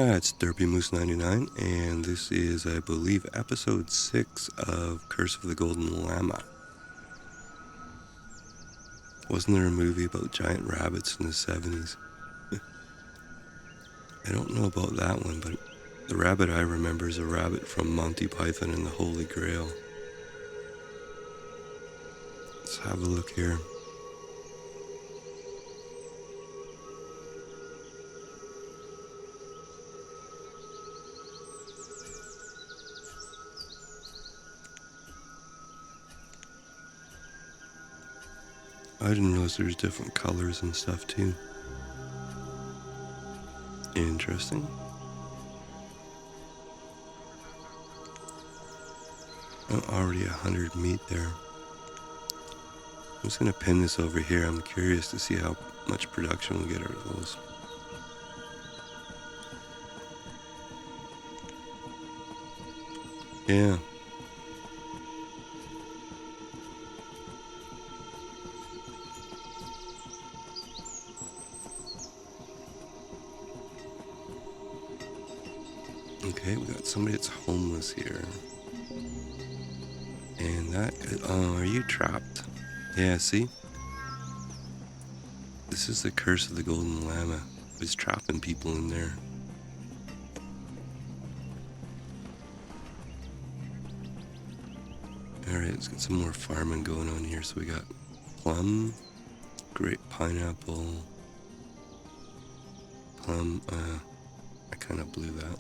Hi, it's Moose 99, and this is, I believe, episode 6 of Curse of the Golden Llama. Wasn't there a movie about giant rabbits in the 70s? I don't know about that one, but the rabbit I remember is a rabbit from Monty Python and the Holy Grail. Let's have a look here. I didn't realize there's different colors and stuff too. Interesting. Oh, already 100 meat there. I'm just gonna pin this over here. I'm curious to see how much production we get out of those. Yeah. Okay, we got somebody that's homeless here. And that, oh, are you trapped? Yeah, see? This is the curse of the golden llama. It's trapping people in there. Alright, let's get some more farming going on here. So we got plum, great pineapple, plum, I kind of blew that.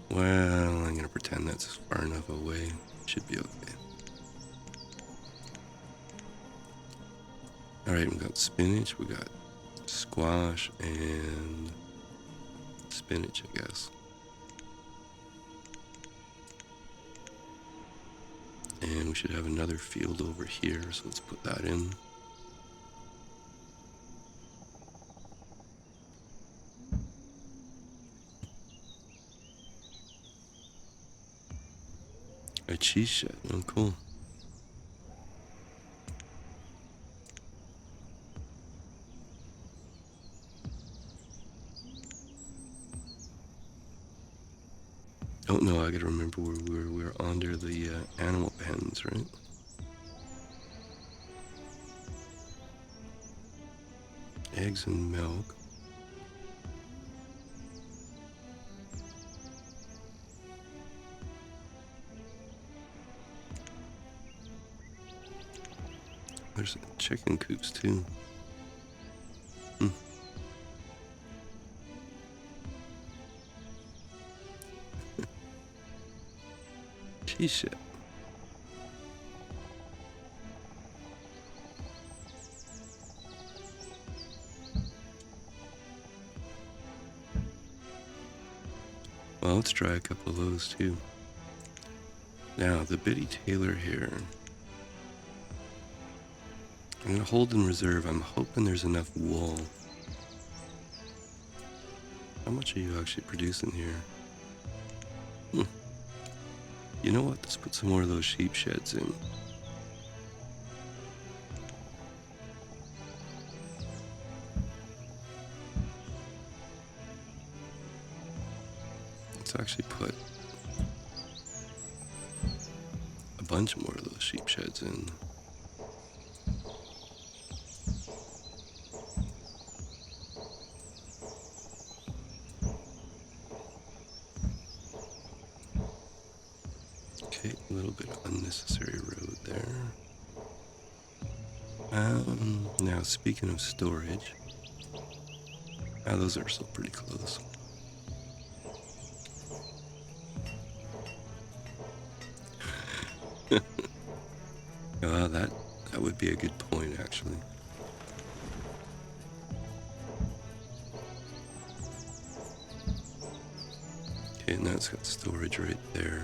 Well, I'm gonna pretend that's far enough away. Should be okay. Alright, we got spinach, we got squash, and spinach, I guess. And we should have another field over here, so let's put that in. A cheese shed, oh cool. Oh no, I gotta remember where we were under the animal pens, right? Eggs and milk. There's chicken coops too. Cheese shed. Well, let's try a couple of those too. Now, the Biddy Taylor here. I'm gonna hold in reserve. I'm hoping there's enough wool. How much are you actually producing here? You know what? Let's put some more of those sheep sheds in. Let's actually put a bunch more of those sheep sheds in. Okay, a little bit of unnecessary road there. Now speaking of storage, those are still pretty close. That would be a good point, actually. Okay, and that's got storage right there.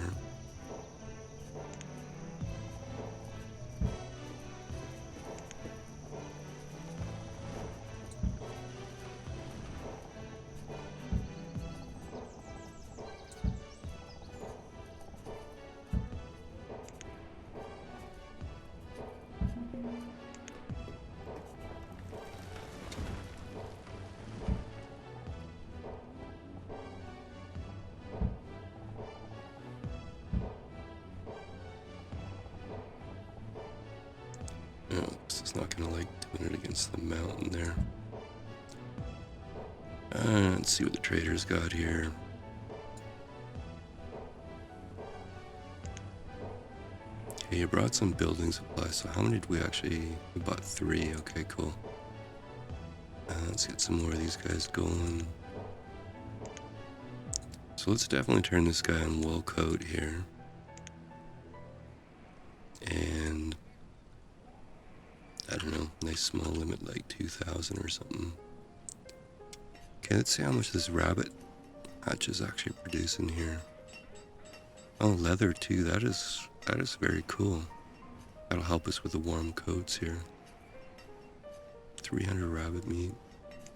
not gonna like doing it against the mountain there. Let's see what the trader's got here. Okay, you brought some building supplies. So how many did we actually... We bought 3. Okay, cool. Let's get some more of these guys going. So let's definitely turn this guy on wool coat here. And... I don't know, nice small limit like 2,000 or something. Okay, let's see how much this rabbit hatch is actually producing here. Oh, leather too. That is very cool. That'll help us with the warm coats here. 300 rabbit meat.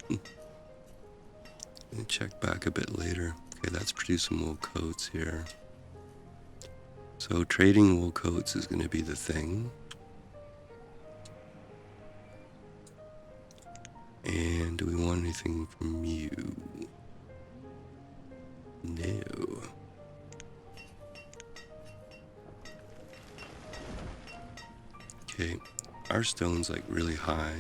And check back a bit later. Okay, that's producing wool coats here. So trading wool coats is going to be the thing. And do we want anything from you? No. Okay, our stone's like really high.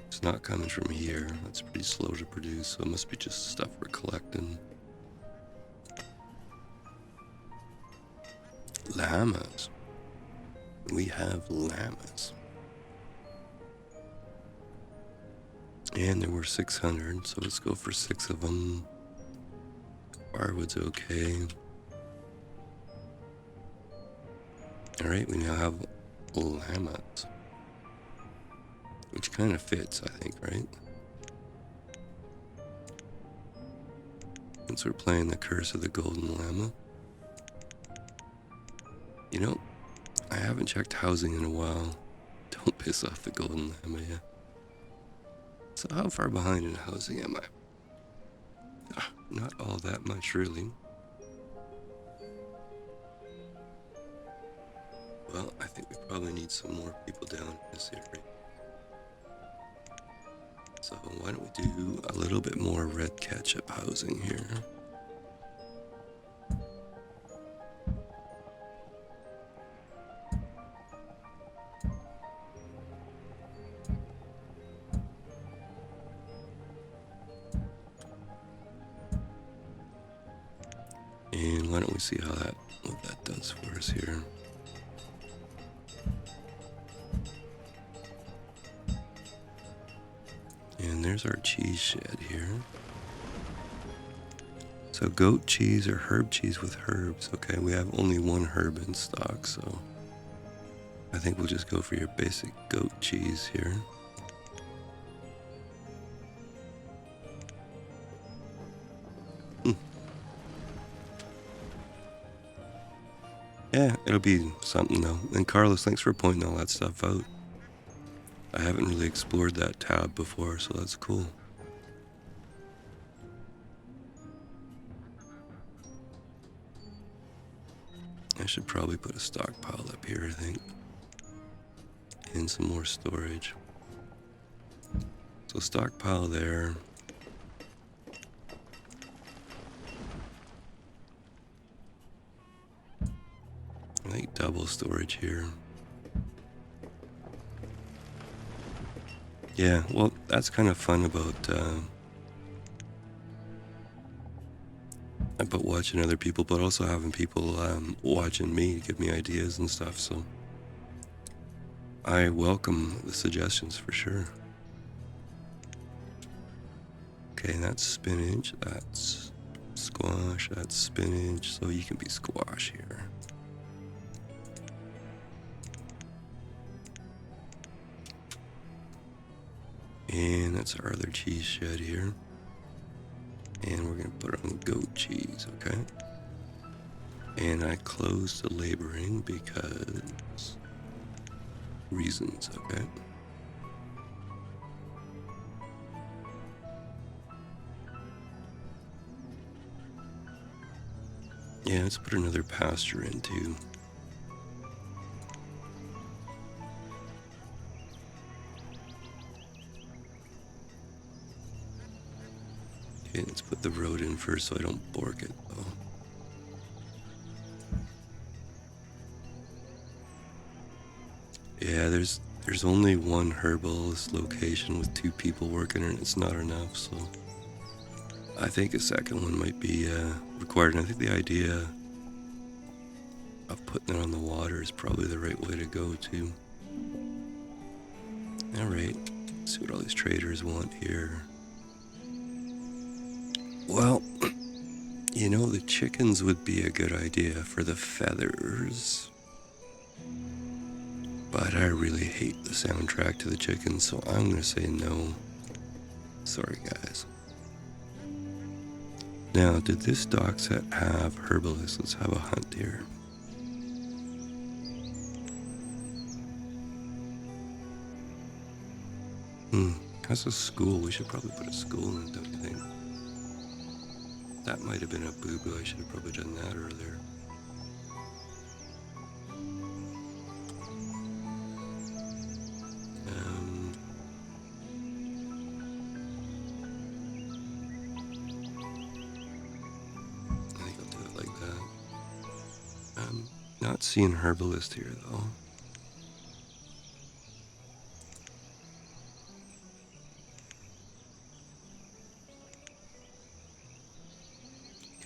It's not coming from here. That's pretty slow to produce, so it must be just stuff we're collecting. Llamas. We have llamas. And there were 600, so let's go for 6 of them. Firewood's okay. Alright, we now have llamas. Which kind of fits, I think, right? Since we're playing the Curse of the Golden Llama. You know, I haven't checked housing in a while. Don't piss off the Golden Llama yet. So how far behind in housing am I? Not all that much, really. Well, I think we probably need some more people down in this area. So why don't we do a little bit more red ketchup housing here? And why don't we see what that does for us here? And there's our cheese shed here. So goat cheese or herb cheese with herbs. Okay, we have only 1 herb in stock, so I think we'll just go for your basic goat cheese here. Yeah, it'll be something though. And Carlos, thanks for pointing all that stuff out. I haven't really explored that tab before, so that's cool. I should probably put a stockpile up here, I think. And some more storage. So stockpile there. I think double storage here. Yeah, well, that's kind of fun about watching other people, but also having people watching me to give me ideas and stuff, so I welcome the suggestions for sure. Okay, that's spinach, that's squash, that's spinach, so you can be squash here. And that's our other cheese shed here. And we're gonna put it on goat cheese, okay? And I closed the laboring because reasons, okay? Yeah, let's put another pasture in too. Okay, let's put the road in first so I don't bork it though. Yeah, There's only one herbalist location with 2 people working and it's not enough, so I think a second one might be required. And I think the idea of putting it on the water is probably the right way to go too. Alright, see what all these traders want here. Well, you know, the chickens would be a good idea for the feathers. But I really hate the soundtrack to the chickens, so I'm gonna say no. Sorry, guys. Now, did this dock set have herbalists? Let's have a hunt here. That's a school. We should probably put a school in it, don't you think? That might have been a boo-boo. I should have probably done that earlier. I think I'll do it like that. I'm not seeing herbalist here, though.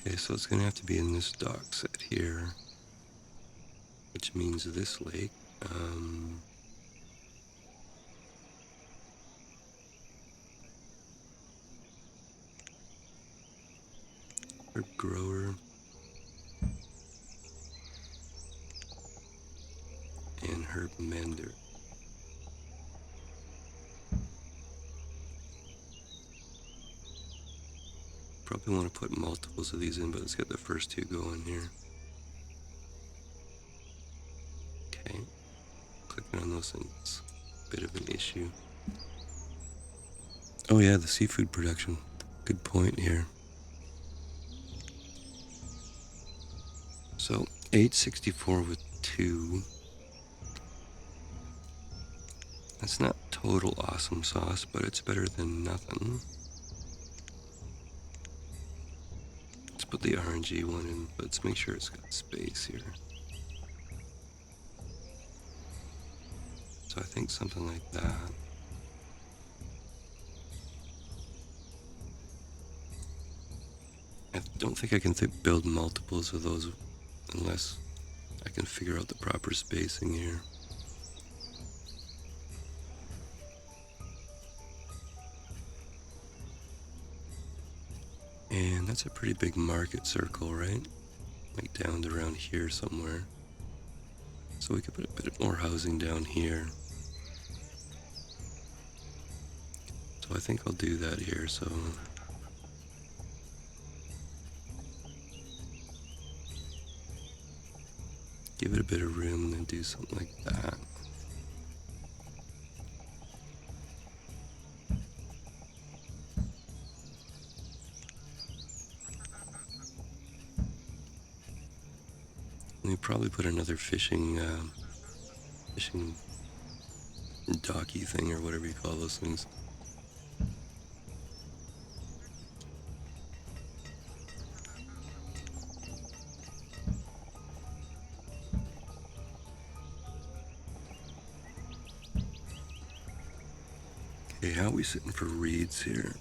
Okay, so it's going to have to be in this dock set here, which means this lake. Herb grower. And herb mender. Probably want to put multiples of these in, but let's get the first 2 going here. Okay, clicking on those things, a bit of an issue. Oh yeah, the seafood production. Good point here. So 864 with 2. That's not total awesome sauce, but it's better than nothing. Let's put the RNG one in, but let's make sure it's got space here. So I think something like that. I don't think I can build multiples of those unless I can figure out the proper spacing here. And that's a pretty big market circle, right? Like down to around here somewhere. So we could put a bit more housing down here. So I think I'll do that here, so... give it a bit of room and then do something like that. And we probably put another fishing docky thing or whatever you call those things. Okay, how are we sitting for reeds here?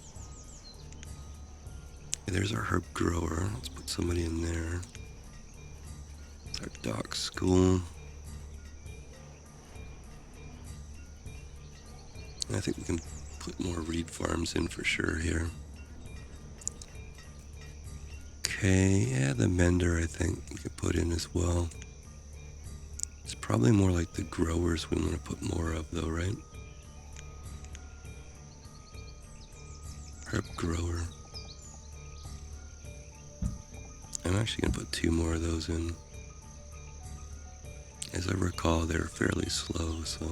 Okay, there's our herb grower. Let's put somebody in there. Our dock school. And I think we can put more reed farms in for sure here. Okay, yeah, the mender I think we could put in as well. It's probably more like the growers we want to put more of though, right? Herb grower. I'm actually going to put 2 more of those in. As I recall, they're fairly slow, so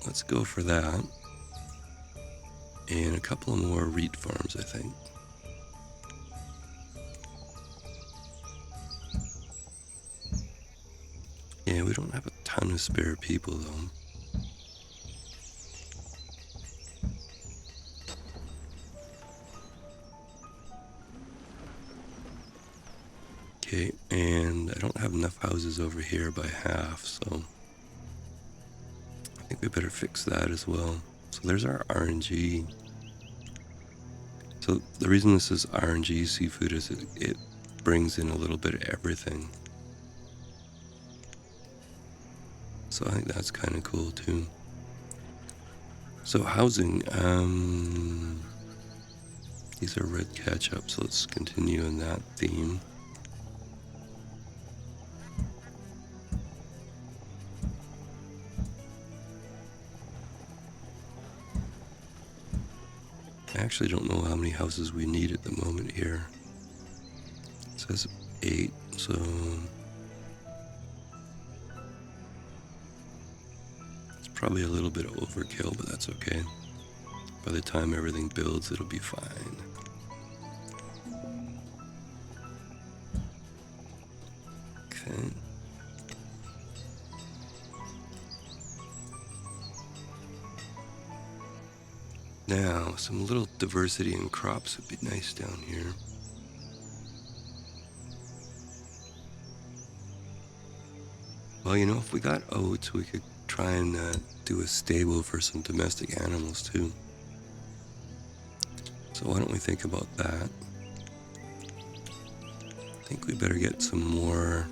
let's go for that. And a couple more reed farms, I think. Yeah, we don't have a ton of spare people though. Okay, and I don't have enough houses over here by half, so think we better fix that as well. So there's our RNG. So the reason this is RNG seafood is it brings in a little bit of everything. So I think that's kind of cool too. So housing, these are red ketchup, so let's continue in that theme. I actually don't know how many houses we need at the moment here. It says 8, so it's probably a little bit of overkill, but that's okay. By the time everything builds, it'll be fine. Okay. Now, some little diversity in crops would be nice down here. Well, you know, if we got oats, we could try and do a stable for some domestic animals too. So why don't we think about that? I think we better get some more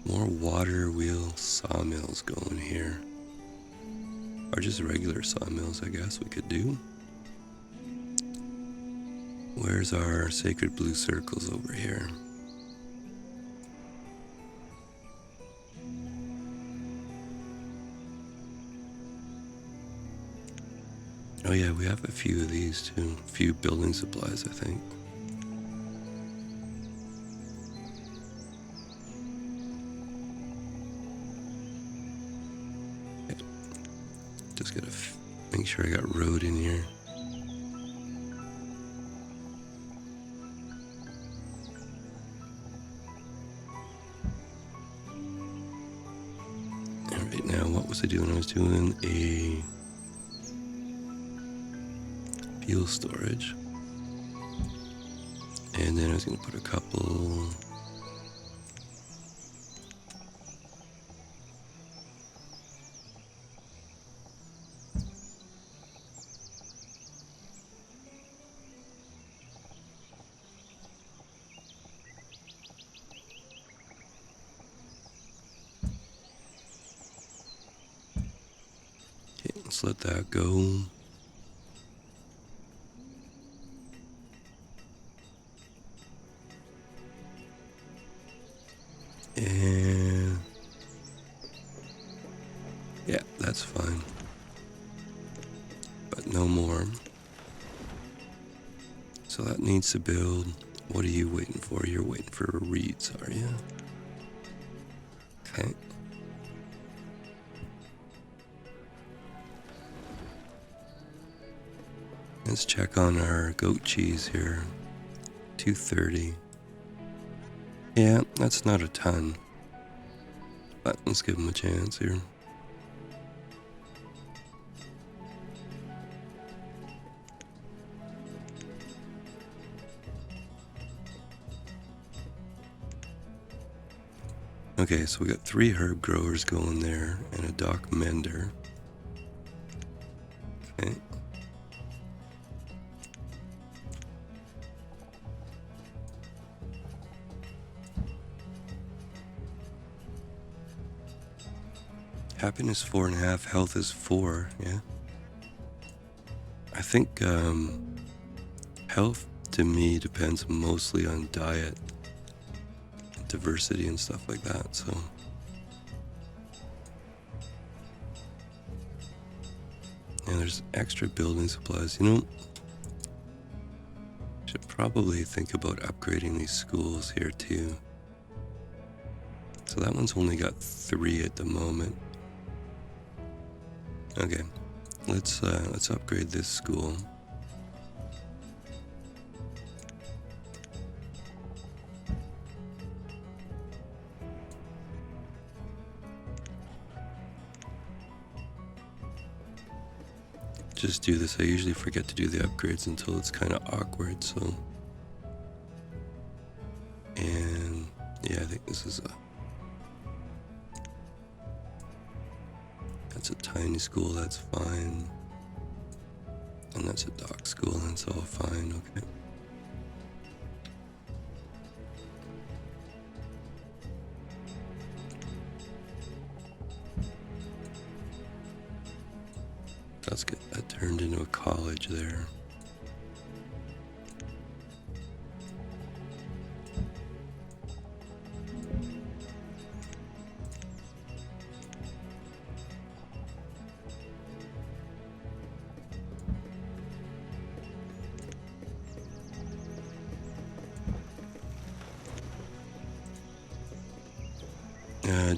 water wheel sawmills going here. Or just regular sawmills, I guess we could do. Where's our sacred blue circles over here? Oh yeah, we have a few of these too. A few building supplies, I think. Okay. Just gotta make sure I got road in here. Alright, now what was I doing? I was doing a fuel storage, and then I was going to put a couple okay, let's let that go. And yeah, that's fine. But no more. So that needs to build. What are you waiting for? You're waiting for reeds, are you? Okay. Let's check on our goat cheese here. 230. Yeah, that's not a ton. But let's give him a chance here. Okay, so we got 3 herb growers going there and a dock mender. Okay. Happiness 4.5, health is 4, yeah. I think health to me depends mostly on diet, diversity and stuff like that, so. And there's extra building supplies, you know. Should probably think about upgrading these schools here too. So that one's only got 3 at the moment. Okay, let's upgrade this school. Just do this. I usually forget to do the upgrades until it's kind of awkward, so. And yeah, I think this is a tiny school, that's fine. And that's a dock school, that's all fine, okay. Let's get that turned into a college there.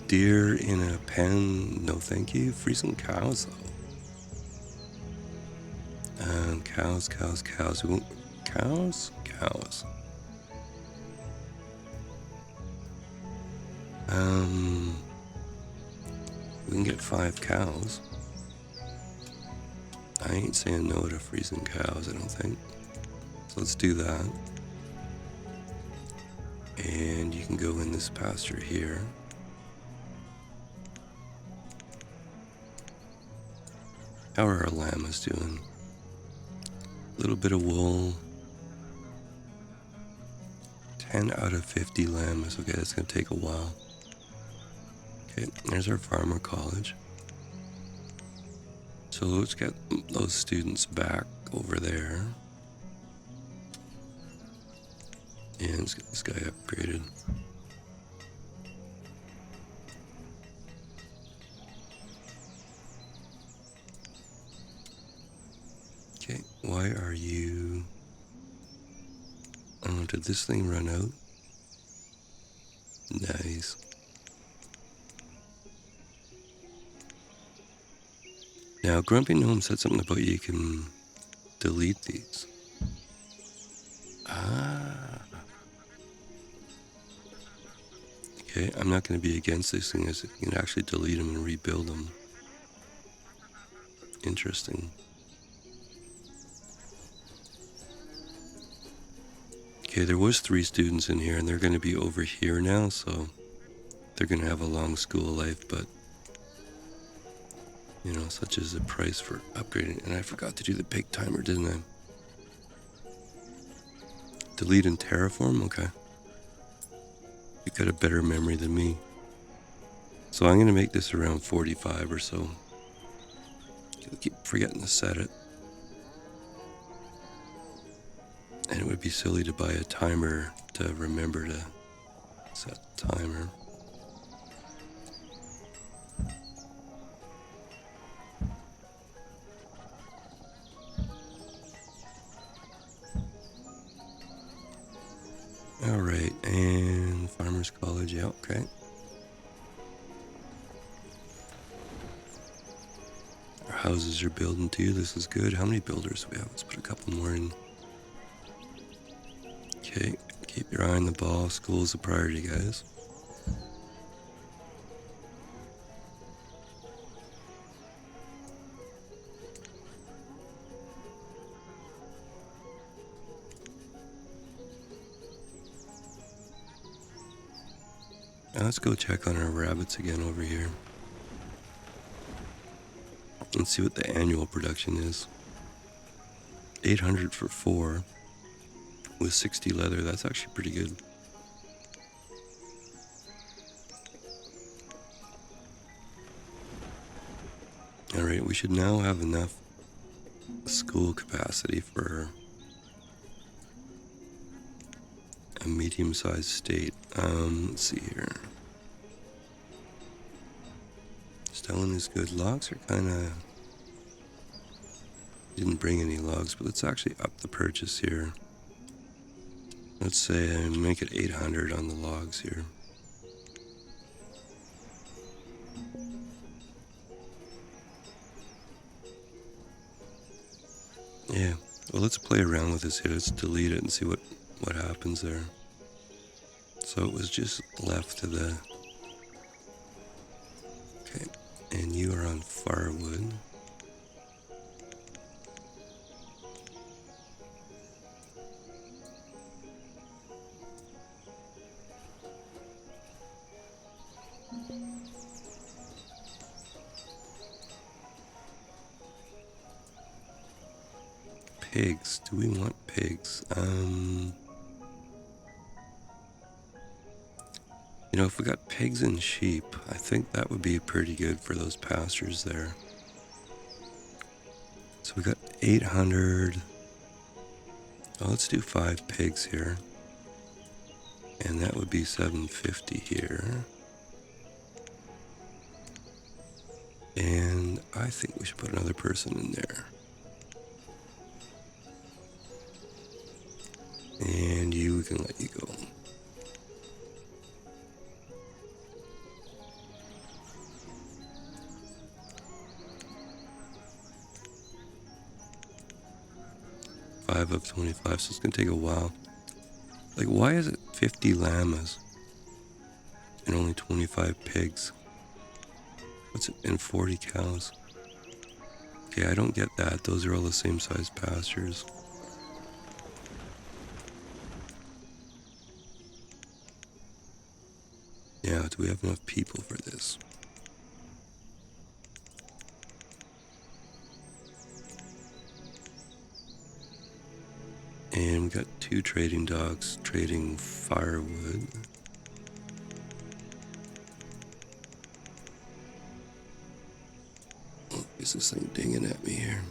Deer in a pen, no thank you. Freezing cows though. Cows. We won't, cows. We can get 5 cows. I ain't saying no to freezing cows, I don't think. So let's do that. And you can go in this pasture here. How are our llamas doing? A little bit of wool. 10 out of 50 llamas. Okay, that's gonna take a while. Okay, there's our farmer college. So let's get those students back over there. And let's get this guy upgraded. Okay, why are you... Oh, did this thing run out? Nice. Now, Grumpy Gnome said something about you can delete these. Ah. Okay, I'm not going to be against this thing as you can actually delete them and rebuild them. Interesting. Okay, there was 3 students in here and they're going to be over here now, so they're going to have a long school life, but you know, such is the price for upgrading. And I forgot to do the pig timer, didn't I? Delete and terraform? Okay. You got a better memory than me. So I'm going to make this around 45 or so. I keep forgetting to set it. And it would be silly to buy a timer to remember to set the timer. Alright, and Farmers College, yeah, okay. Our houses are building too, this is good. How many builders do we have? Let's put a couple more in. Okay, keep your eye on the ball. School is a priority, guys. Now let's go check on our rabbits again over here. Let's see what the annual production is. 800 for 4 with 60 leather. That's actually pretty good. Alright, we should now have enough school capacity for a medium-sized state. Let's see here. Stone is good. Logs are kind of... Didn't bring any logs, but let's actually up the purchase here. Let's say make it 800 on the logs here. Yeah, well, let's play around with this here. Let's delete it and see what happens there. So it was just left to the... Okay, and you are on firewood. pigs. Do we want pigs? You know, if we got pigs and sheep, I think that would be pretty good for those pastures there. So we got 800. Oh, let's do 5 pigs here. And that would be 750 here. And I think we should put another person in there. And we can let you go. Five of 25, so it's gonna take a while. Like, why is it 50 llamas and only 25 pigs? What's it, and 40 cows? Okay, I don't get that. Those are all the same size pastures. Yeah, do we have enough people for this? And we got 2 trading dogs trading firewood. Oh, is this thing dinging at me here?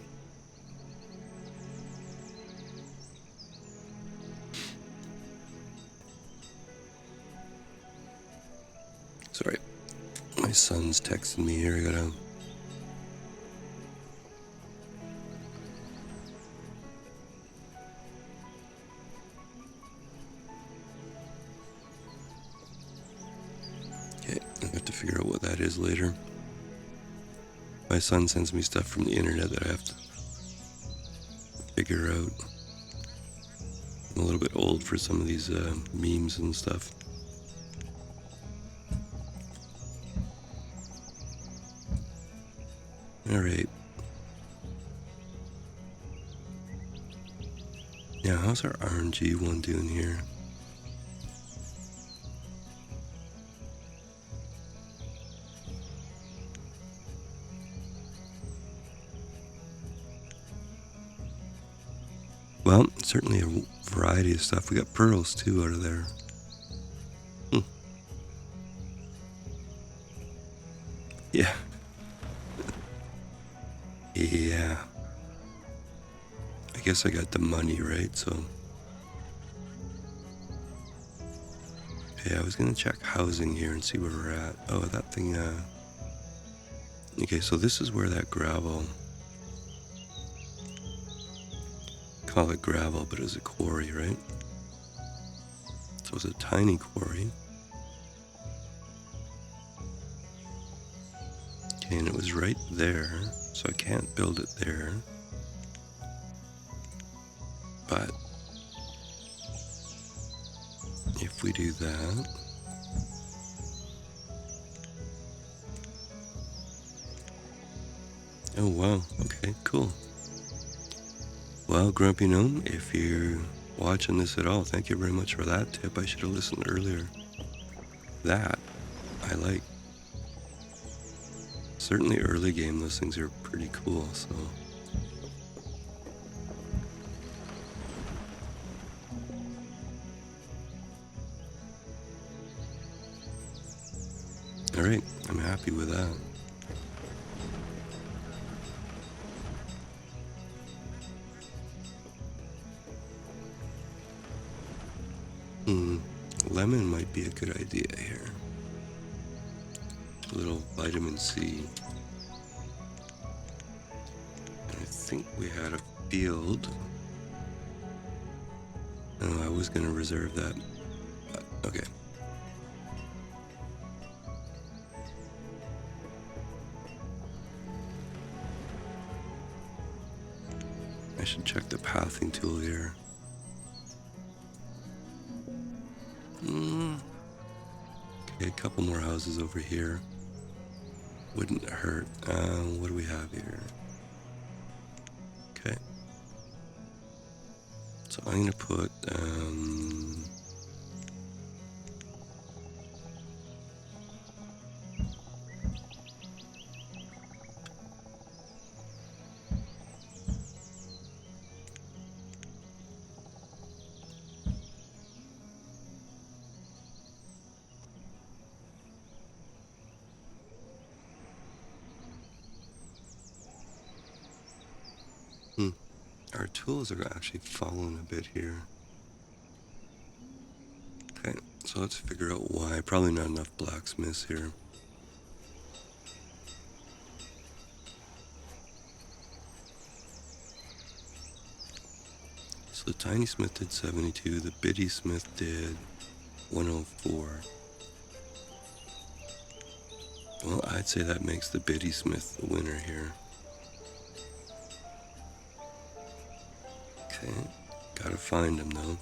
Sorry, my son's texting me here. I gotta... Okay, I'll have to figure out what that is later. My son sends me stuff from the internet that I have to figure out. I'm a little bit old for some of these memes and stuff. Alright. Now, how's our RNG one doing here? Well, certainly a variety of stuff. We got pearls too out of there. Yeah. Yeah. I guess I got the money, right? So. Yeah, I was gonna check housing here and see where we're at. Oh, that thing, okay, so this is where that gravel... Call it gravel, but it was a quarry, right? So it was a tiny quarry. Okay, and it was right there, so I can't build it there. But if we do that... Oh, wow. Okay, cool. Well, Grumpy Gnome, if you're watching this at all, thank you very much for that tip. I should have listened earlier. That, I like. Certainly early game, those things are pretty cool, so... Alright, I'm happy with that. Lemon might be a good idea here. A little vitamin C. And I think we had a field. Oh, I was gonna reserve that. But, okay. I should check the pathing tool here. Okay, a couple more houses over here. Wouldn't hurt. What do we have here? Okay. So I'm gonna put, Hmm. Our tools are actually falling a bit here. Okay, so let's figure out why. Probably not enough blacksmiths here. So the tiny smith did 72, the bitty smith did 104. Well, I'd say that makes the bitty smith the winner here. Okay, gotta find him though.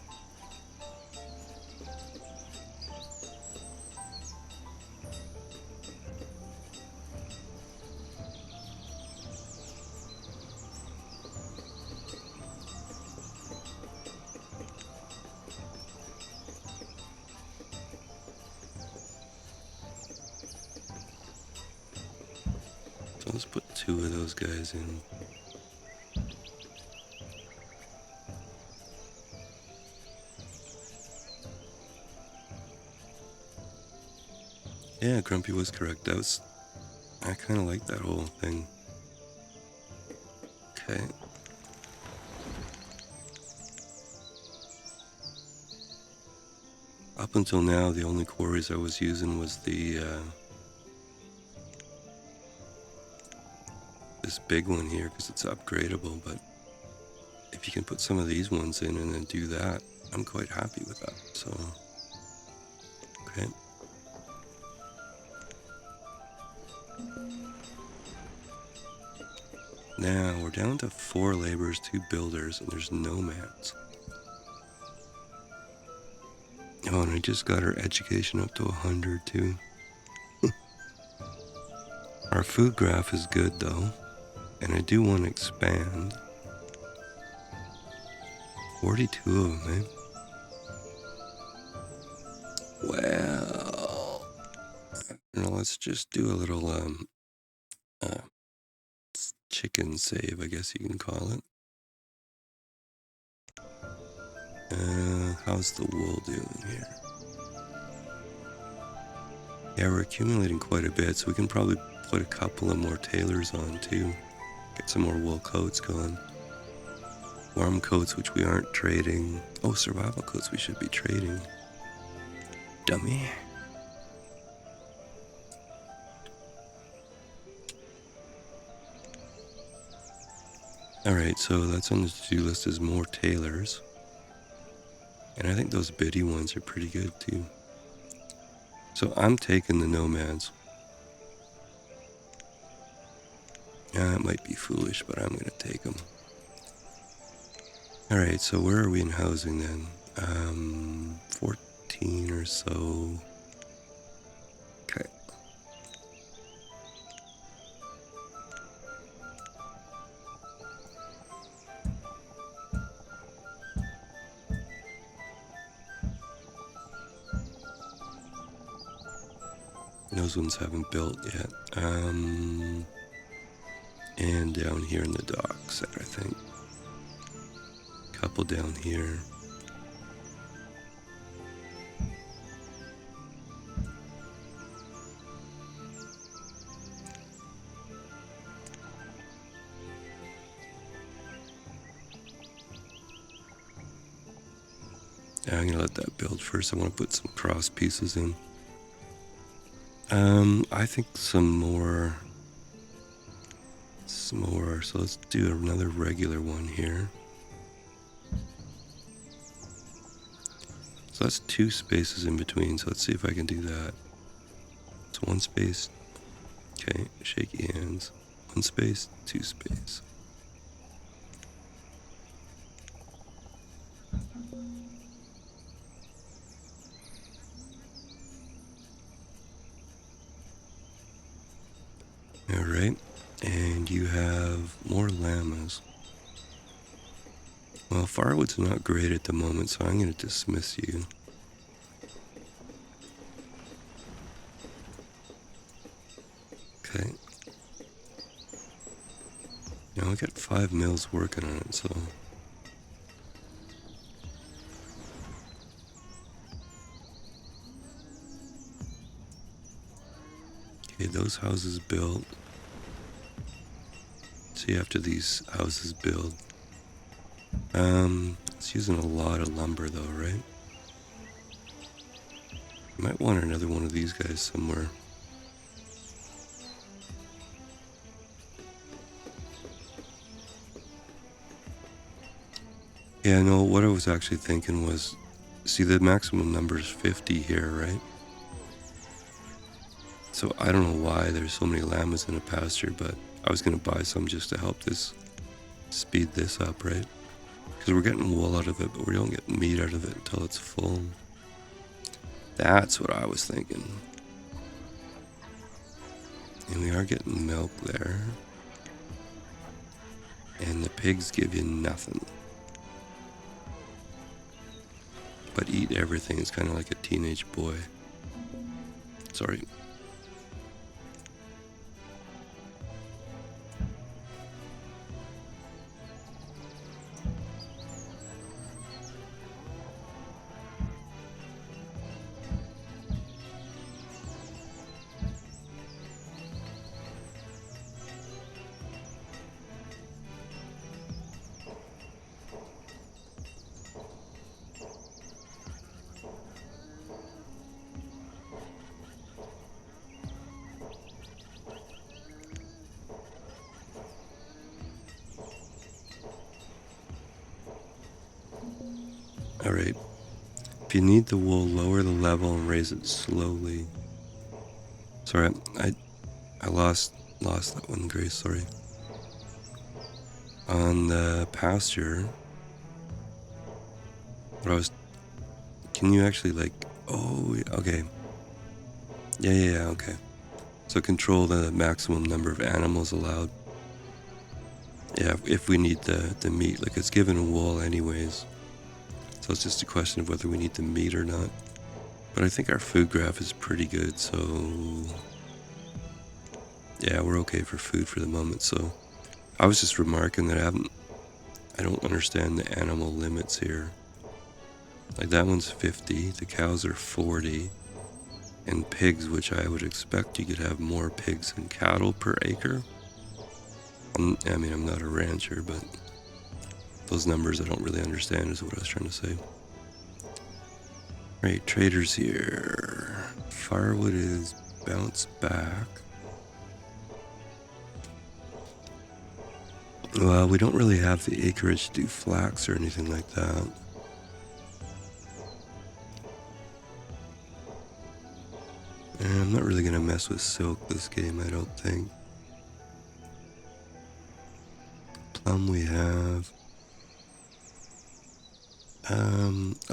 So let's put 2 of those guys in. Yeah, Grumpy was correct. I kind of like that whole thing. Okay. Up until now, the only quarries I was using was this big one here because it's upgradable, but if you can put some of these ones in and then do that, I'm quite happy with that. So, okay. Now we're down to 4 laborers, 2 builders, and there's nomads. Oh, and I just got our education up to 100 too. Our food graph is good though, and I do want to expand. 42 of them, eh? Well, let's just do a little uh, chicken save, I guess you can call it. How's the wool doing here? Yeah, we're accumulating quite a bit, so we can probably put a couple of more tailors on too. Get some more wool coats going. Warm coats, which we aren't trading. Oh, survival coats we should be trading. Dummy. Alright, so that's on the to-do list is more tailors. And I think those bitty ones are pretty good too. So I'm taking the nomads. Yeah, it might be foolish, but I'm going to take them. Alright, so where are we in housing then? 14 or so. Okay. Those ones haven't built yet. And down here in the docks, I think. Couple down here. Yeah, I'm gonna let that build first. I want to put some cross pieces in. I think some more. So let's do another regular one here. So that's 2 spaces in between. So let's see if I can do that. It's 1 space. Okay, shaky hands. 1 space, 2 space. Alright, and you have more llamas. Well, firewood's not great at the moment, so I'm going to dismiss you. Okay. Now I got 5 mills working on it, so... Okay, those houses built. see after these houses build. It's using a lot of lumber though, right? Might want another one of these guys somewhere. Yeah, no, what I was actually thinking was, see the maximum number is 50 here, right? So I don't know why there's so many llamas in a pasture, but I was going to buy some just to help this speed this up, right? Because we're getting wool out of it, but we don't get meat out of it until it's full. That's what I was thinking. And we are getting milk there. And the pigs give you nothing. But eat everything. It's kind of like a teenage boy. Sorry. Alright. If you need the wool, lower the level and raise it slowly. Sorry, I lost that one, Grace, sorry. On the pasture, can you actually oh, okay. Yeah, okay. So control the maximum number of animals allowed. Yeah, if we need the meat, like it's given wool anyways. So it's just a question of whether we need the meat or not. But I think our food graph is pretty good, so yeah, we're okay for food for the moment. So I was just remarking that I don't understand the animal limits here. Like that one's 50, the cows are 40, and pigs, which I would expect you could have more pigs than cattle per acre. I mean, I'm not a rancher, but those numbers I don't really understand is what I was trying to say. Right, traders here. Firewood is bounced back. Well, we don't really have the acreage to do flax or anything like that. And I'm not really going to mess with silk this game, I don't think. Plum we have.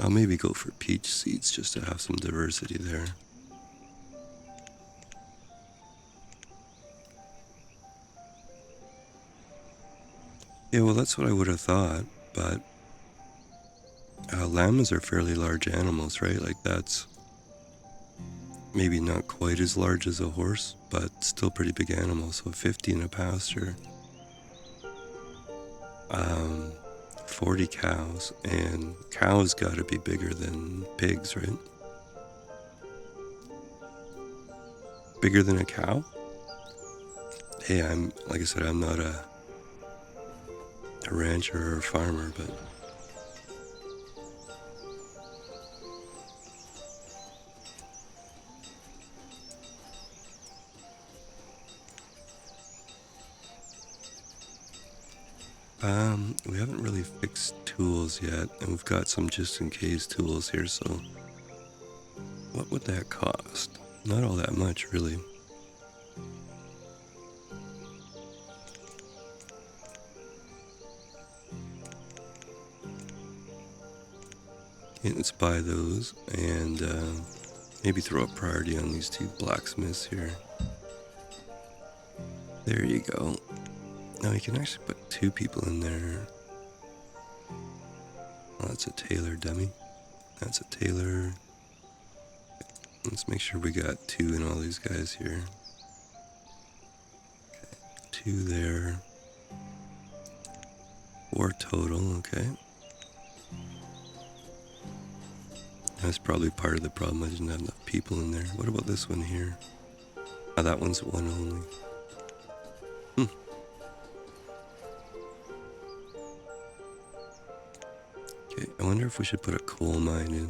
I'll maybe go for peach seeds just to have some diversity there. Yeah, well, that's what I would have thought, but llamas are fairly large animals, right? Like that's maybe not quite as large as a horse, but still pretty big animal. So 50 in a pasture. 40 cows, and cows got to be bigger than pigs, right? Bigger than a cow? Hey, like I said, I'm not a rancher or a farmer, but we haven't really fixed tools yet, and we've got some just in case tools here, so what would that cost? Not all that much, really. Let's buy those, and maybe throw a priority on these two blacksmiths here. There you go. Now you can actually put 2 people in there. Oh, that's a tailor dummy. That's a tailor. Let's make sure we got 2 in all these guys here. Okay, 2 there. 4 total, okay. That's probably part of the problem. I didn't have enough people in there. What about this one here? Oh, that one's 1 only. Okay, I wonder if we should put a coal mine in.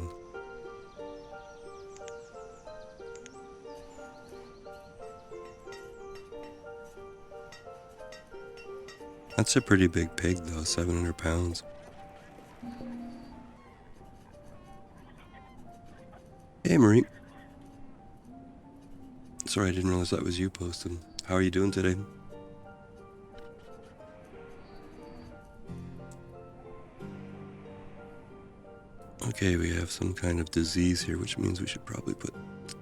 That's a pretty big pig though, 700 pounds. Hey Marie. Sorry, I didn't realize that was you posting. How are you doing today? Okay, we have some kind of disease here, which means we should probably put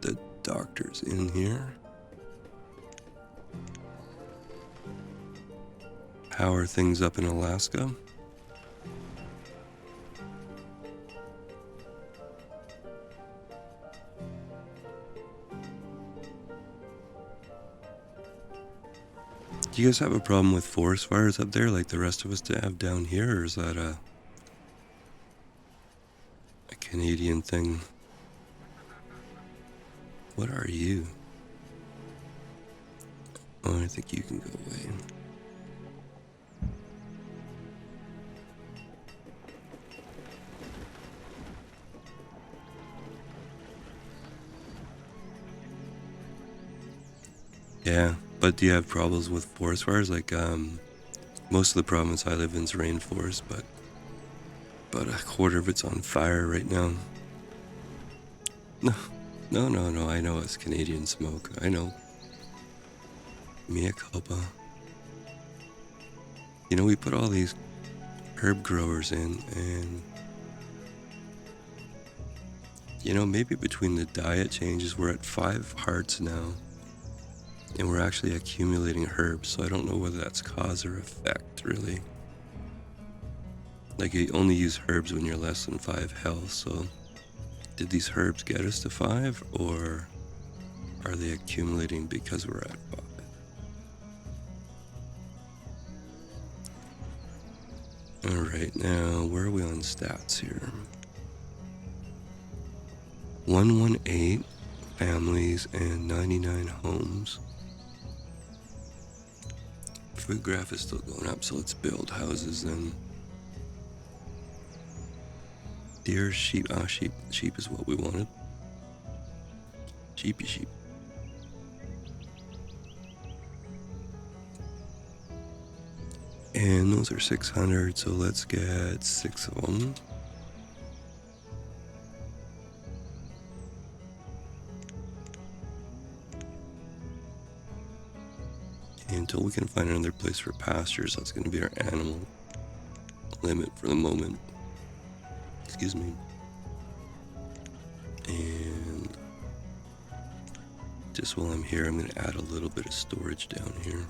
the doctors in here. How are things up in Alaska? Do you guys have a problem with forest fires up there like the rest of us have down here, or is that a Canadian thing? What are you? Oh, I think you can go away. Yeah, but do you have problems with forest fires? Like, most of the province I live in is rainforest, but a quarter of it's on fire right now. No, I know it's Canadian smoke. I know. Mea culpa. You know, we put all these herb growers in, and you know, maybe between the diet changes, we're at 5 hearts now, and we're actually accumulating herbs, so I don't know whether that's cause or effect, really. Like, you only use herbs when you're less than 5 health, so did these herbs get us to 5, or are they accumulating because we're at 5? Alright, now, where are we on stats here? 118 families and 99 homes. Food graph is still going up, so let's build houses then. Deer, sheep. Sheep is what we wanted. Sheep. And those are 600, so let's get 6 of them. Until we can find another place for pastures, that's going to be our animal limit for the moment. Excuse me. And just while I'm here, I'm going to add a little bit of storage down here.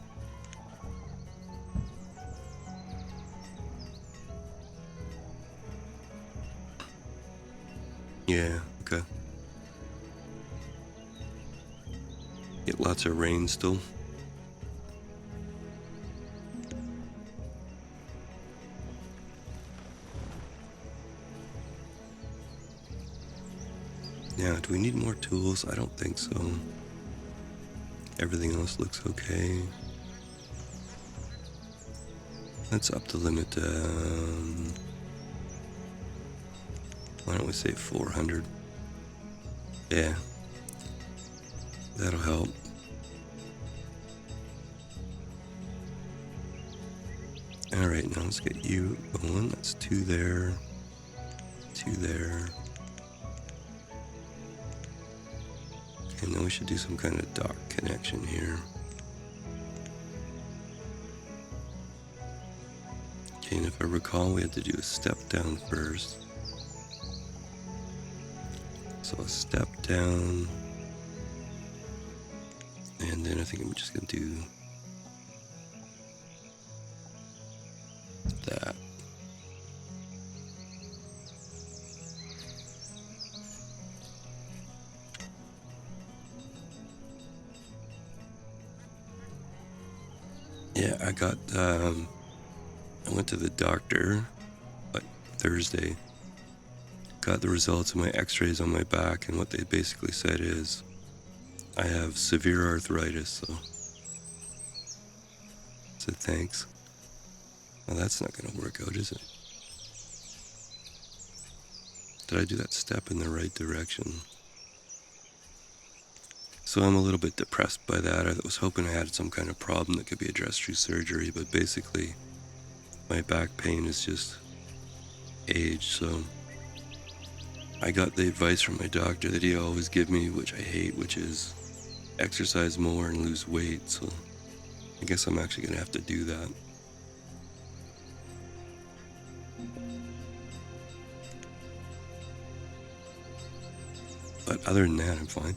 Yeah, okay. Get lots of rain still. Now, do we need more tools? I don't think so. Everything else looks okay. Let's up the limit. Why don't we say 400? Yeah. That'll help. Alright, now let's get you going. That's 2 there. 2 there. And now we should do some kind of dock connection here. Okay, and if I recall, we had to do a step down first. So a step down. And then I think I'm just going to do that. Yeah, I got, I went to the doctor, like, Thursday. Got the results of my x-rays on my back, and what they basically said is I have severe arthritis, so I said thanks. Well, that's not going to work out, is it? Did I do that step in the right direction? So I'm a little bit depressed by that. I was hoping I had some kind of problem that could be addressed through surgery, but basically my back pain is just age. So I got the advice from my doctor that he always give me, which I hate, which is exercise more and lose weight. So I guess I'm actually going to have to do that. But other than that, I'm fine.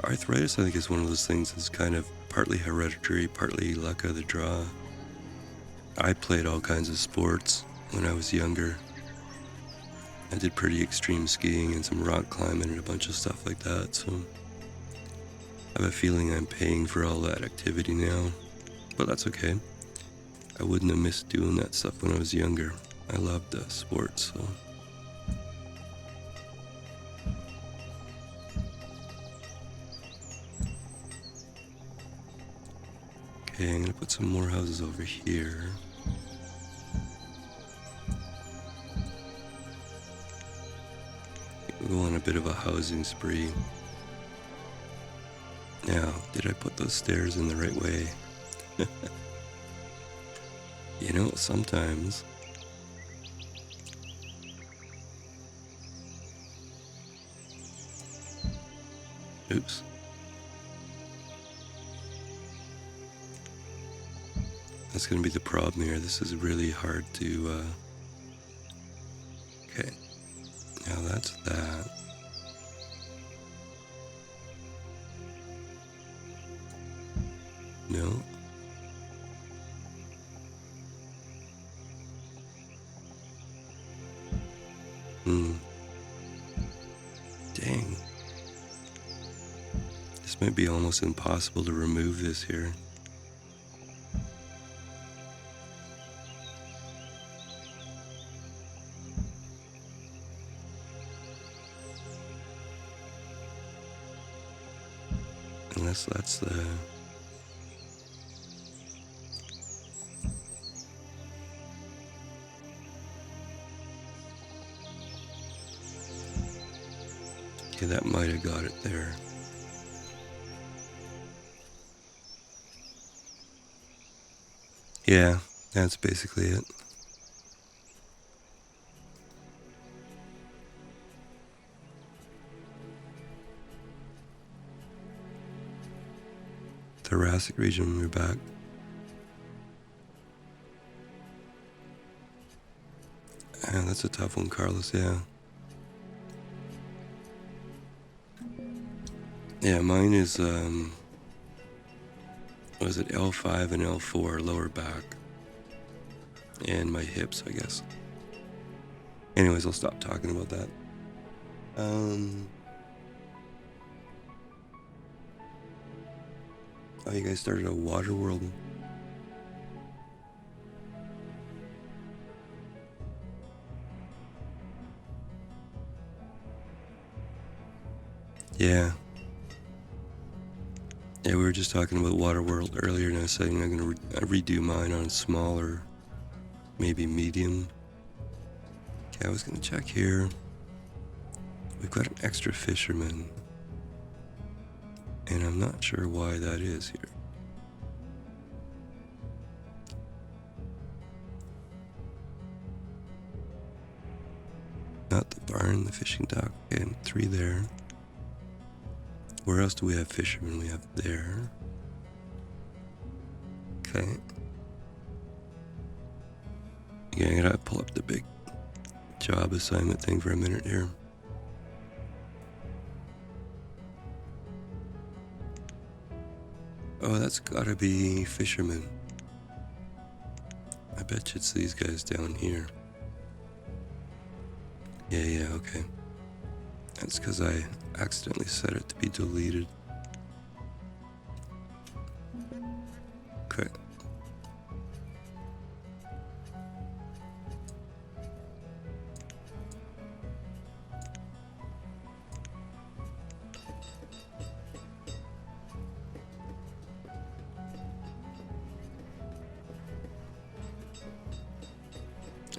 Arthritis, I think, is one of those things that's kind of partly hereditary, partly luck of the draw. I played all kinds of sports when I was younger. I did pretty extreme skiing and some rock climbing and a bunch of stuff like that, so I have a feeling I'm paying for all that activity now, but that's okay. I wouldn't have missed doing that stuff when I was younger. I loved sports, so. Okay, I'm gonna put some more houses over here. We'll go on a bit of a housing spree. Now, did I put those stairs in the right way? You know, sometimes. Oops. That's going to be the problem here. This is really hard to, okay. Now that's that. No. Dang. This might be almost impossible to remove this here. Unless that's the... Okay, that might have got it there. Yeah, that's basically it. Thoracic region, we're back. Yeah, that's a tough one, Carlos, yeah. Yeah, mine is, was it L5 and L4, lower back. And my hips, I guess. Anyways, I'll stop talking about that. Oh, you guys started a water world. Yeah. Yeah, we were just talking about water world earlier, and I was saying I'm going to redo mine on smaller, maybe medium. Okay, I was going to check here. We've got an extra fisherman. And I'm not sure why that is here. Not the barn, the fishing dock. Okay, and 3 there. Where else do we have fishermen? We have there. Okay. Yeah, I gotta pull up the big job assignment thing for a minute here. Oh, that's gotta be fishermen. I bet you it's these guys down here. Yeah, okay. That's because I accidentally set it to be deleted. Okay.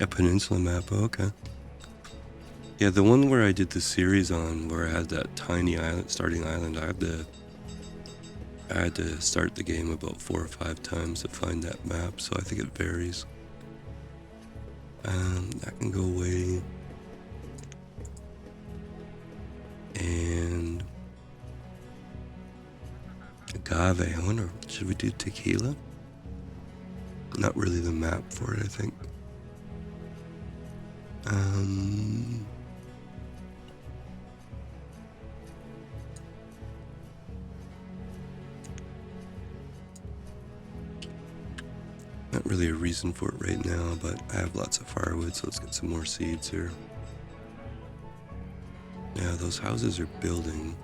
A peninsula map, oh, okay. Yeah, the one where I did the series on, where I had that tiny island, starting island, I had to start the game about 4 or 5 times to find that map, so I think it varies. That can go away. And agave, I wonder, should we do tequila? Not really the map for it, I think. Not really a reason for it right now, but I have lots of firewood, so let's get some more seeds here. Yeah, those houses are building,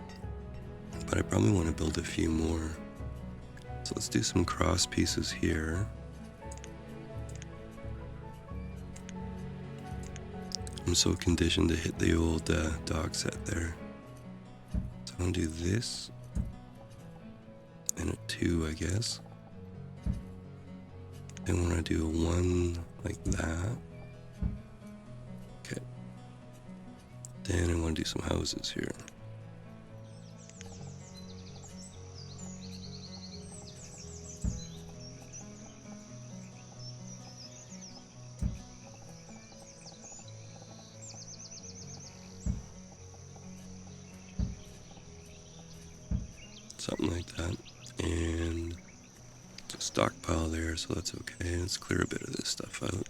but I probably want to build a few more. So let's do some cross pieces here. I'm so conditioned to hit the old dog set there. So I'm going to do this and a 2, I guess. Then when I do a 1 like that. Okay. Then I want to do some houses here. Something like that. And a stockpile there, so that's okay. Let's clear a bit of this stuff out.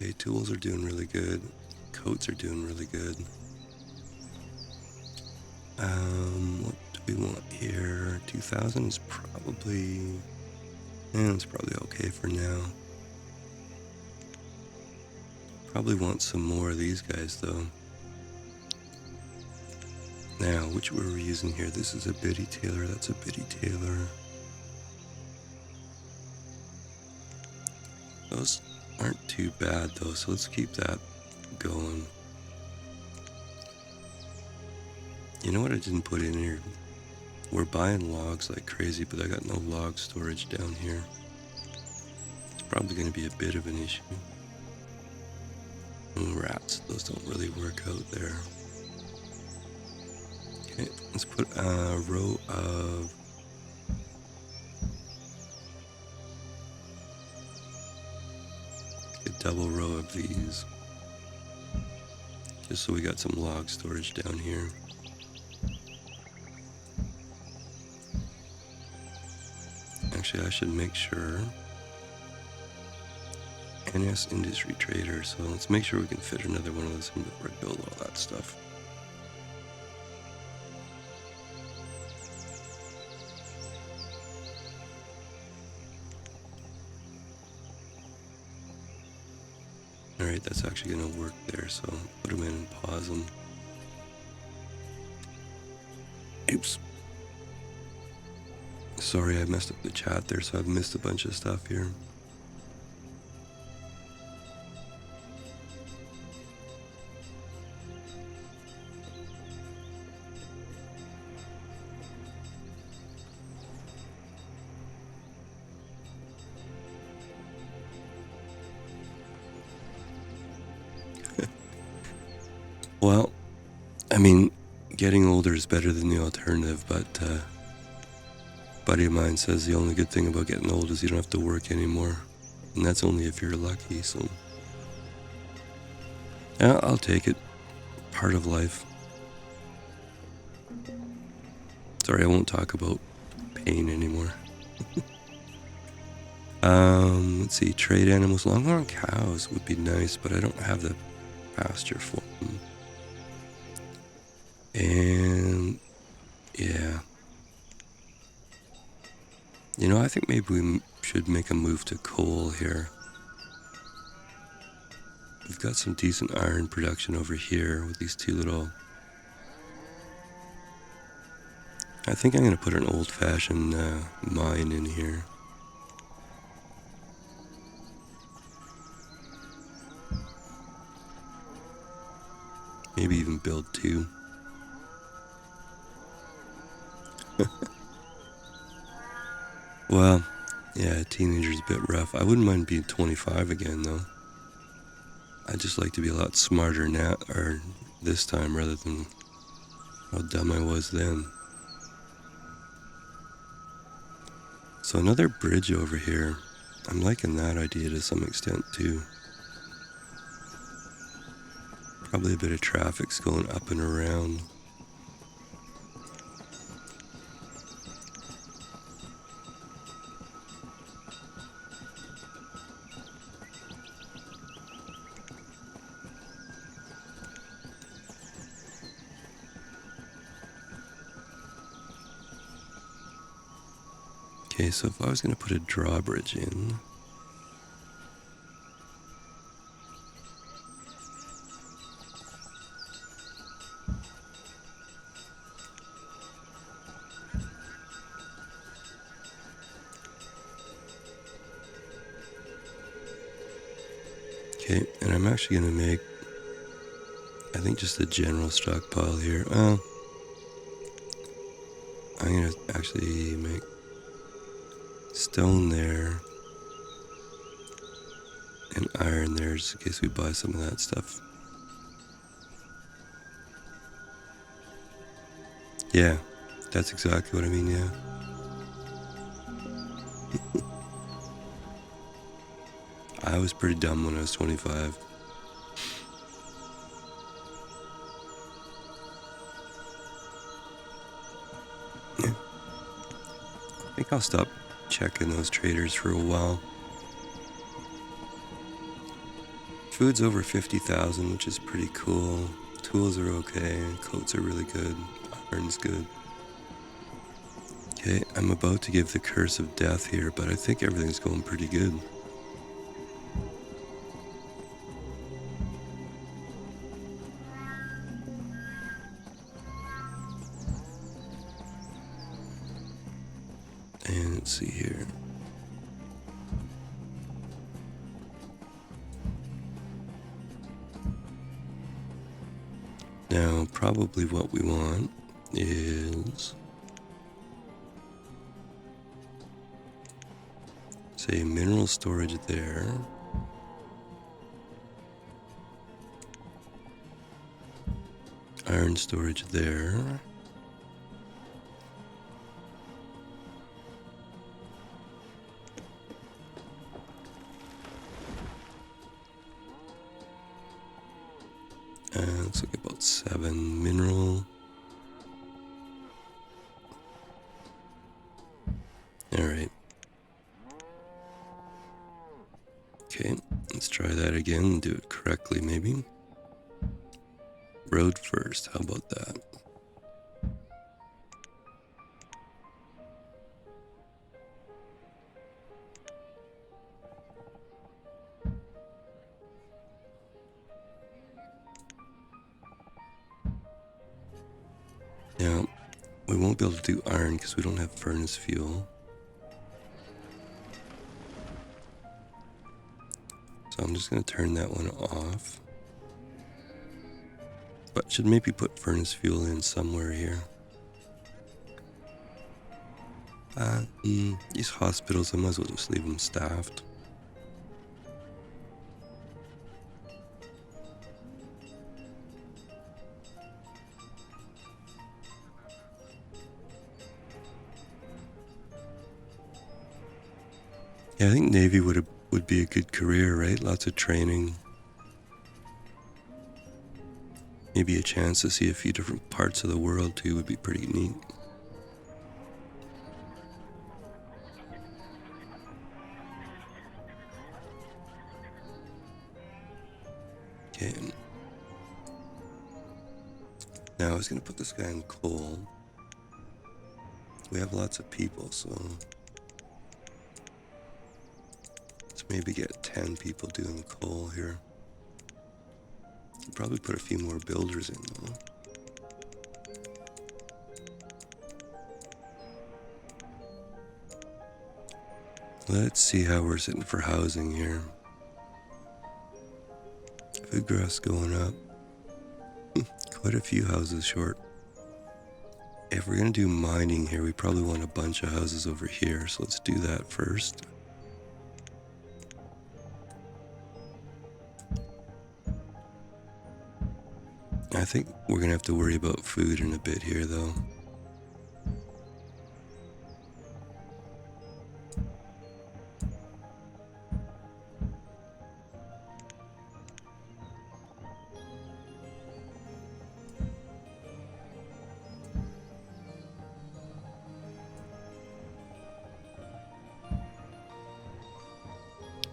Okay, tools are doing really good. Coats are doing really good. What do we want here? 2,000 is probably... yeah, it's probably okay for now. Probably want some more of these guys though. Now, which were we using here? This is a bitty tailor, that's a bitty tailor. Those aren't too bad though, so let's keep that going. You know what I didn't put in here? We're buying logs like crazy, but I got no log storage down here. It's probably going to be a bit of an issue. And rats, those don't really work out there. Okay, let's put a row of... a double row of these. Just so we got some log storage down here. Actually, I should make sure. NS Industry Trader, so let's make sure we can fit another one of those in before I build all that stuff. Alright, that's actually going to work there, so put them in and pause them. Oops. Sorry, I messed up the chat there, so I've missed a bunch of stuff here. Well, I mean, getting older is better than the alternative, but a buddy of mine says the only good thing about getting old is you don't have to work anymore. And that's only if you're lucky, so... yeah, I'll take it. Part of life. Sorry, I won't talk about pain anymore. Let's see, trade animals. Longhorn cows would be nice, but I don't have the pasture for them. And yeah, you know, I think maybe we should make a move to coal here. We've got some decent iron production over here with these two little... I think I'm going to put an old-fashioned mine in here. Maybe even build 2. Well, yeah, teenager's a bit rough. I wouldn't mind being 25 again, though. I'd just like to be a lot smarter now, or this time, rather than how dumb I was then. So another bridge over here. I'm liking that idea to some extent, too. Probably a bit of traffic's going up and around. Okay, so if I was going to put a drawbridge in... Okay, and I'm actually going to make, I think, just a general stockpile here. I'm going to actually make stone there and iron there, just in case we buy some of that stuff. Yeah, that's exactly what I mean, yeah. I was pretty dumb when I was 25. Yeah. I think I'll stop checking those traders for a while. Food's over 50,000, which is pretty cool. Tools are okay, coats are really good, iron's good. Okay, I'm about to give the curse of death here, but I think everything's going pretty good. And let's see here. Now, probably what we want is, say, mineral storage there. Iron storage there. Looks like about 7 mineral. Alright. Okay, let's try that again and do it correctly, maybe. Road first, how about that? Now, we won't be able to do iron because we don't have furnace fuel. So I'm just going to turn that one off. But should maybe put furnace fuel in somewhere here. These hospitals, I might as well just leave them staffed. Yeah, I think Navy would be a good career, right? Lots of training. Maybe a chance to see a few different parts of the world too would be pretty neat. Okay. Now I was going to put this guy in coal. We have lots of people, so let's maybe get 10 people doing coal here. Probably put a few more builders in though. Let's see how we're sitting for housing here. Food grass going up. Quite a few houses short. If we're gonna do mining here, we probably want a bunch of houses over here, so let's do that first. I think we're gonna have to worry about food in a bit here, though.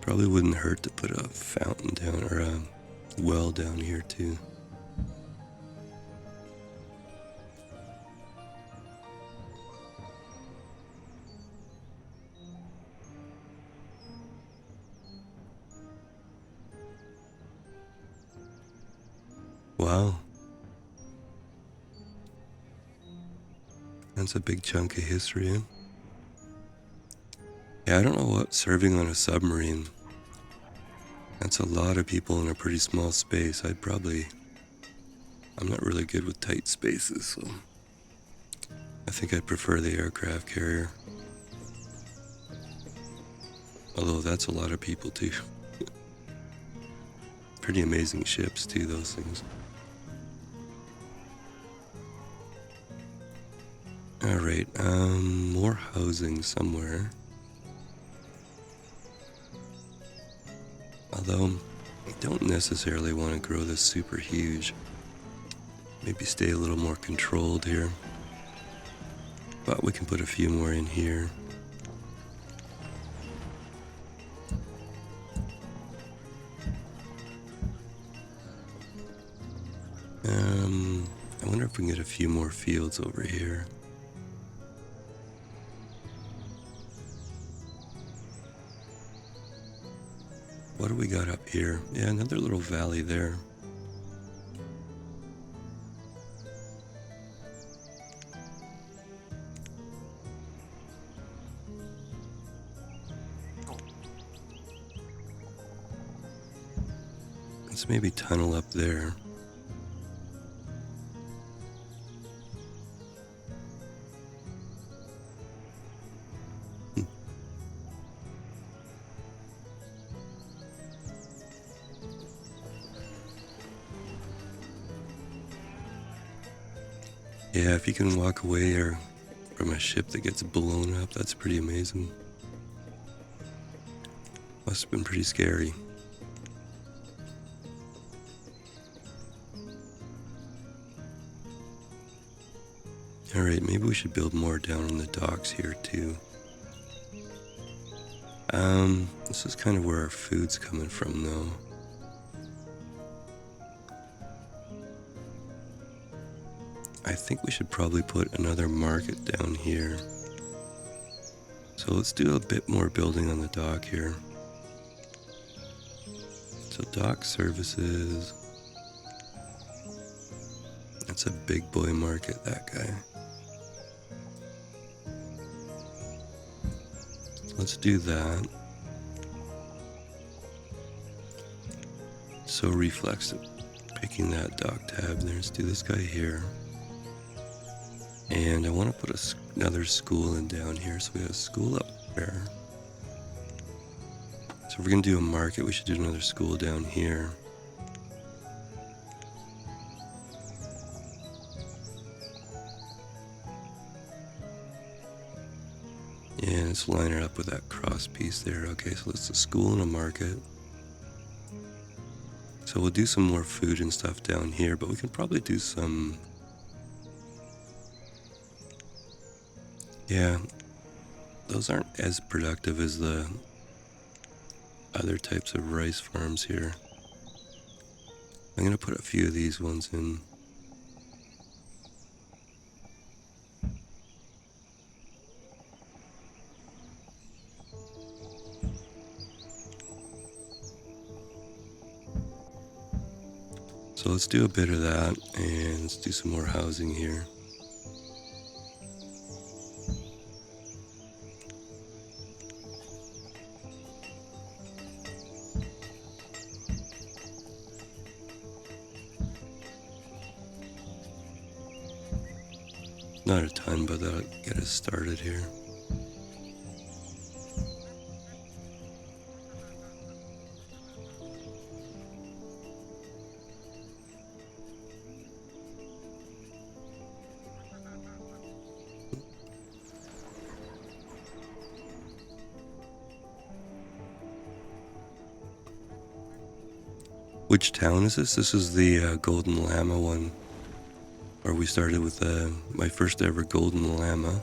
Probably wouldn't hurt to put a fountain down, or a well down here too. Wow. That's a big chunk of history, eh? Yeah, I don't know what serving on a submarine. That's a lot of people in a pretty small space. I'm not really good with tight spaces, so I think I'd prefer the aircraft carrier. Although that's a lot of people too. Pretty amazing ships too, those things. Alright, more housing somewhere. Although, I don't necessarily want to grow this super huge. Maybe stay a little more controlled here. But we can put a few more in here. I wonder if we can get a few more fields over here. What do we got up here? Yeah, another little valley there. Let's maybe tunnel up there. Yeah, if you can walk away or from a ship that gets blown up, that's pretty amazing. Must have been pretty scary. Alright, maybe we should build more down on the docks here too. This is kind of where our food's coming from though. I think we should probably put another market down here. So let's do a bit more building on the dock here. So dock services. That's a big boy market, that guy. Let's do that. So reflex, picking that dock tab there. Let's do this guy here. And I want to put another school in down here. So we have a school up there. So if we're going to do a market, we should do another school down here. And let's line it up with that cross piece there. Okay, so that's a school and a market. So we'll do some more food and stuff down here, but we can probably do some... Yeah, those aren't as productive as the other types of rice farms here. I'm going to put a few of these ones in. So let's do a bit of that, and let's do some more housing here. Not a ton, but that'll get us started here. Which town is this? This is the Golden Llama one, where we started with my first ever Golden Llama,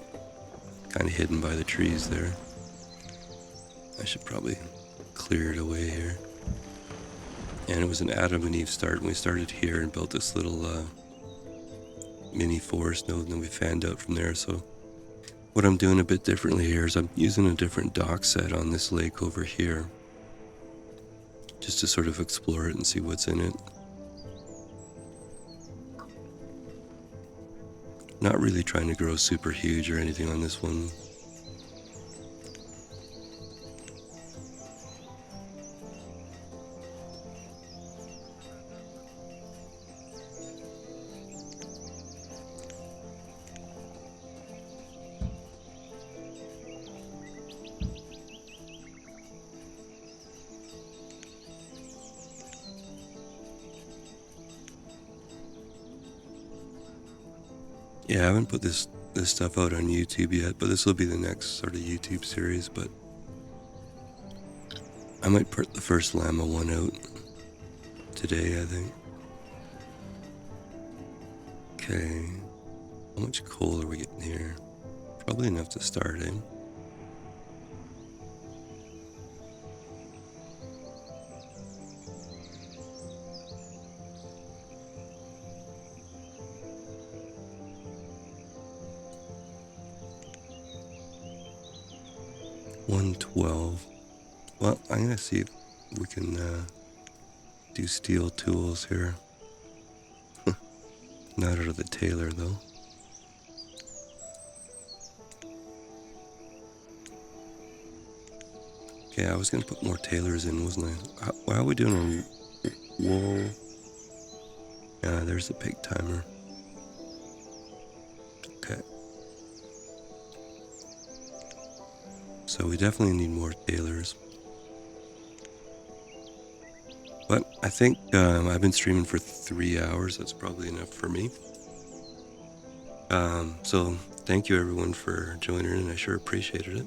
kind of hidden by the trees there. I should probably clear it away here. And it was an Adam and Eve start, and we started here and built this little mini forest node, and then we fanned out from there. So what I'm doing a bit differently here is I'm using a different dock set on this lake over here, just to sort of explore it and see what's in it. Not really trying to grow super huge or anything on this one. Yeah, I haven't put this stuff out on YouTube yet, but this will be the next sort of YouTube series. But I might put the first Llama one out today, I think. Okay, how much coal are we getting here? Probably enough to start, eh? $112. Well, I'm gonna see if we can do steel tools here. Not out of the tailor though. Okay, I was gonna put more tailors in, wasn't I? Why are we doing a wool? Yeah, there's the pig timer. Okay. So we definitely need more tailors. But I think I've been streaming for 3 hours. That's probably enough for me. So thank you everyone for joining in. I sure appreciated it.